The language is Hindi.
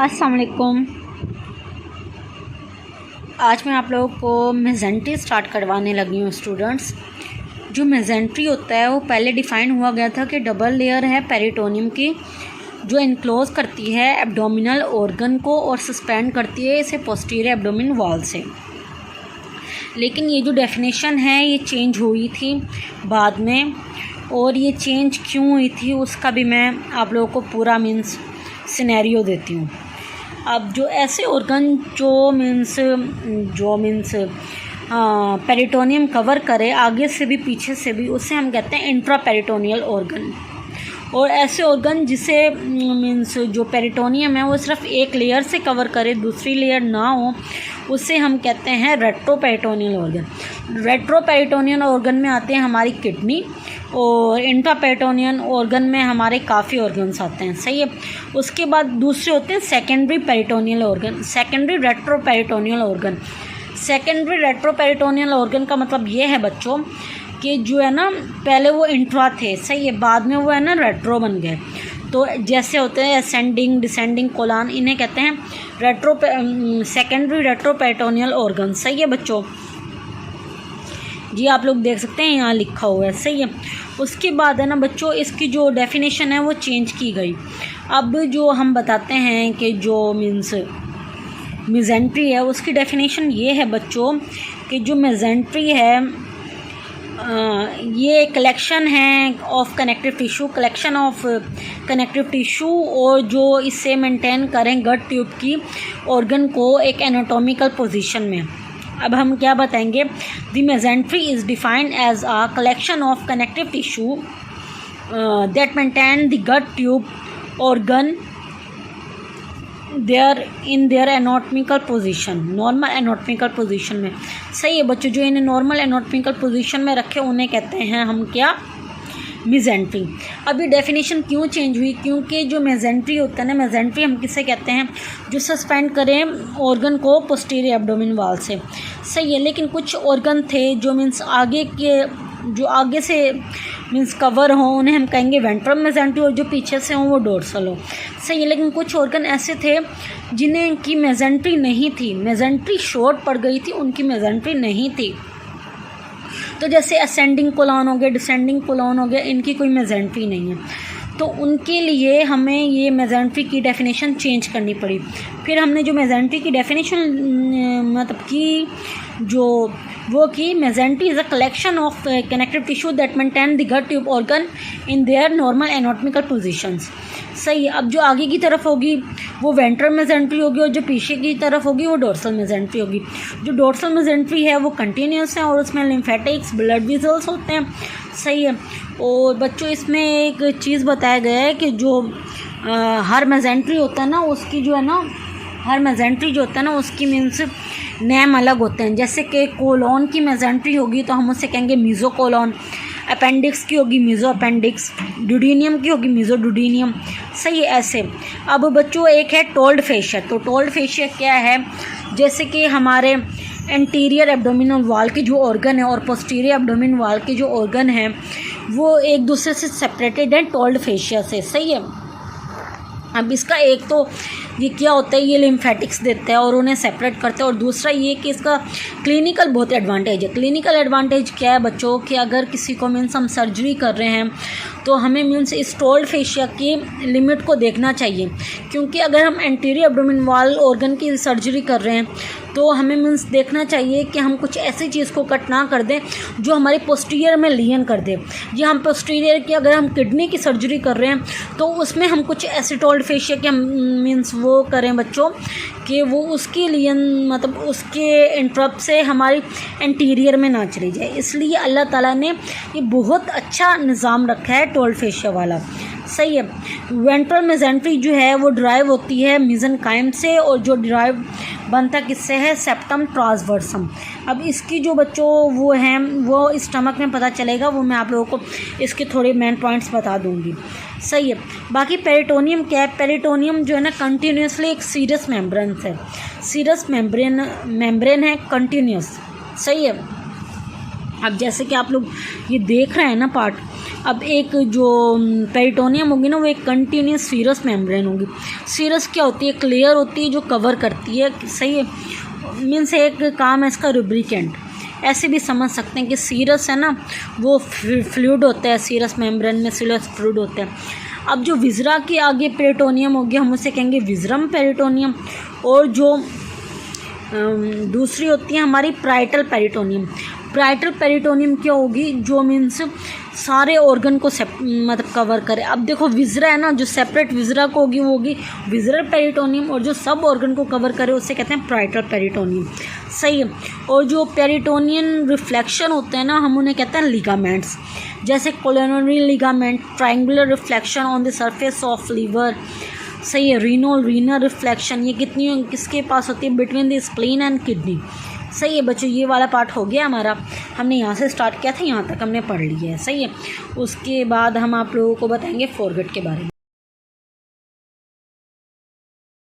अस्सलाम वालेकुम। आज मैं आप लोगों को मेजेंट्री स्टार्ट करवाने लगी हूँ स्टूडेंट्स। जो मेजेंट्री होता है वो पहले डिफ़ाइन हुआ गया था कि डबल लेयर है पेरिटोनियम की, जो इनक्लोज़ करती है एब्डोमिनल ऑर्गन को और सस्पेंड करती है इसे पोस्टीरियर एब्डोमिन वॉल से। लेकिन ये जो डेफिनेशन है ये चेंज हुई थी बाद में, और ये चेंज क्यों हुई थी उसका भी मैं आप लोगों को पूरा सिनेरियो देती हूँ। अब जो ऐसे ऑर्गन जो पेरिटोनियम कवर करे आगे से भी पीछे से भी, उसे हम कहते हैं इंट्रा पेरिटोनियल ऑर्गन। और ऐसे ऑर्गन जिसे जो पेरिटोनियम है वो सिर्फ एक लेयर से कवर करे, दूसरी लेयर ना हो, उसे हम कहते हैं retro peritoneal organ. Retro peritoneal organ में आते हैं हमारी किडनी, और इंट्रा पेरिटोनियल ऑर्गन में हमारे काफ़ी ऑर्गन्स आते हैं। सही है। उसके बाद दूसरे होते हैं secondary peritoneal organ, secondary retro peritoneal organ. Secondary retro peritoneal organ का मतलब ये है बच्चों कि जो है ना, पहले वो इंट्रा थे, सही है, बाद में वो है ना रेट्रो बन गए। तो जैसे होते हैं असेंडिंग, डिसेंडिंग कोलान, इन्हें कहते हैं सेकेंडरी रेट्रो पेरिटोनियल ऑर्गन। सही है बच्चों जी, आप लोग देख सकते हैं यहाँ लिखा हुआ है। सही है। उसके बाद है ना बच्चों, इसकी जो डेफिनेशन है वो चेंज की गई। अब जो हम बताते हैं कि जो मेजेंट्री है उसकी डेफिनेशन ये है बच्चों कि जो मेजेंट्री है ये कलेक्शन है of connective tissue, collection of connective tissue, और जो इससे मेंटेन करें गट ट्यूब की ऑर्गन को एक एनाटॉमिकल पोजीशन में। अब हम क्या बताएंगे, the mesentery is defined as a collection of connective tissue that maintain the gut tube organ their anatomical position, normal anatomical position में। सही है बच्चों, जो इन्हें नॉर्मल एनाटॉमिकल पोजीशन में रखे उन्हें कहते हैं हम क्या, मेजेंट्री। अभी डेफिनेशन क्यों चेंज हुई, क्योंकि जो मेजेंट्री होता है ना, मेजेंट्री हम किसे कहते हैं, जो सस्पेंड करें ऑर्गन को पोस्टीरियर एब्डोमिन वॉल से। सही है। लेकिन कुछ ऑर्गन थे जो आगे से कवर हो, उन्हें हम कहेंगे वेंट्रल मेजेंट्री, और जो पीछे से हो वो डोर्सल हो। सही है। लेकिन कुछ ऑर्गन ऐसे थे जिन्हें की मेजेंट्री नहीं थी, मेजेंट्री शॉर्ट पड़ गई थी, उनकी मेजेंट्री नहीं थी। तो जैसे असेंडिंग कोलन हो गया, डिसेंडिंग कोलन हो गया, इनकी कोई मेजेंट्री नहीं है, तो उनके लिए हमें ये मेजेंट्री की डेफिनेशन चेंज करनी पड़ी। फिर हमने जो मेजेंट्री की डेफिनेशन मतलब कि mesentery is a collection of connective tissue that maintain the gut tube organ in their normal anatomical positions. सही है। अब जो आगे की तरफ होगी वो वेंट्रल मेजेंट्री होगी, और जो पीछे की तरफ होगी वो डोर्सल मेजेंट्री होगी। जो डोर्सल मेजेंट्री है वो कंटिन्यूस है, और उसमें लिम्फेटिक्स, ब्लड वेसल्स होते हैं। सही है। और बच्चों इसमें एक चीज़ बताया गया है कि जो हर मेजेंट्री होता है ना उसकी जो है ना, हर मेजेंट्री जो होता है ना उसकी नेम अलग होते हैं। जैसे कि कोलोन की मेजेंट्री होगी तो हम उसे कहेंगे मीज़ोकोलोन, अपेंडिक्स की होगी मीज़ो अपेंडिक्स, ड्यूडीनियम की होगी मीज़ो ड्यूडीनियम। सही है। ऐसे अब बच्चों एक है टोल्ड फेशिया। तो टोल्ड फेशिया क्या है, जैसे कि हमारे एंटीरियर एब्डोमिनल वॉल के जो ऑर्गन है और पोस्टीरियर एब्डोमिनल वॉल के जो ऑर्गन है वो एक दूसरे से सेपरेटेड है टोल्ड फेशिया से। सही है। अब इसका एक तो ये क्या होता है, ये लिम्फेटिक्स देता है और उन्हें सेपरेट करता है, और दूसरा ये कि इसका क्लिनिकल बहुत एडवांटेज है। क्लिनिकल एडवांटेज क्या है बच्चों कि अगर किसी को हम सर्जरी कर रहे हैं तो हमें इस टोल्ड फेशिया की लिमिट को देखना चाहिए, क्योंकि अगर हम एंटीरियर एब्डोमिन वॉल ऑर्गन की सर्जरी कर रहे हैं तो हमें देखना चाहिए कि हम कुछ ऐसी चीज़ को कट ना कर दें जो हमारे पोस्टीरियर में लियन कर दे। या हम पोस्टीरियर की अगर हम किडनी की सर्जरी कर रहे हैं तो उसमें हम कुछ ऐसे टोल्ड फेशिया के वो करें बच्चों कि वो उसकी लियन मतलब उसके इंटरप्ट से हमारी एंटीरियर में ना चली जाए। इसलिए अल्लाह ताला ने ये बहुत अच्छा निज़ाम रखा है टोल्ड फेशिया वाला। सही है। वेंट्रल मेजेंट्री जो है वो ड्राइव होती है मेसेनकाइम से, और जो ड्राइव बनता किससे है, सेप्टम ट्रांसवर्सम। अब इसकी जो बच्चों वो हैं वो स्टमक में पता चलेगा, वो मैं आप लोगों को इसके थोड़े मेन पॉइंट्स बता दूंगी। सही है। बाकी पेरिटोनियम क्या है, पेरिटोनियम जो है ना कंटिन्यूसली एक सीरस मेम्ब्रेन है, सीरस मेम्ब्रेन है कंटिन्यूस। सही है। अब जैसे कि आप लोग ये देख रहे हैं ना पार्ट, अब एक जो पेरिटोनियम होगी ना, वो एक कंटिन्यूस सीरस मेम्ब्रेन होगी। सीरस क्या होती है? एक लेयर होती है जो कवर करती है, सही है, मीन्स एक काम है इसका रुब्रिकेंट। ऐसे भी समझ सकते हैं कि सीरस है ना वो फ्लूइड होता है, सीरस मेम्ब्रेन में सीरस फ्लूइड होता है। अब जो विजरा के आगे पेरिटोनियम होगी हम उसे कहेंगे विजरम पेरिटोनियम, और जो दूसरी होती है हमारी प्राइटल पेरिटोनियम। प्राइटल पेरिटोनियम क्या होगी? जो मीन्स सारे ऑर्गन को मतलब कवर करे। अब देखो विजरा है ना, जो सेपरेट विजरा को होगी वो होगी विजरल पेरिटोनियम, और जो सब ऑर्गन को कवर करे उसे कहते हैं प्राइटल पेरिटोनियम, सही है। और जो पेरिटोनियन रिफ्लेक्शन होते हैं ना, हम उन्हें कहते हैं लिगामेंट्स, जैसे coronary ligament, triangular reflection on the surface of liver, सही है, रीनल रिफ्लेक्शन, ये किसके पास होती है? Between the spleen and kidney, सही है बच्चों। ये वाला पार्ट हो गया हमारा, हमने यहाँ से स्टार्ट किया था, यहाँ तक हमने पढ़ लिया है, सही है। उसके बाद हम आप लोगों को बताएंगे फोरगेट के बारे में।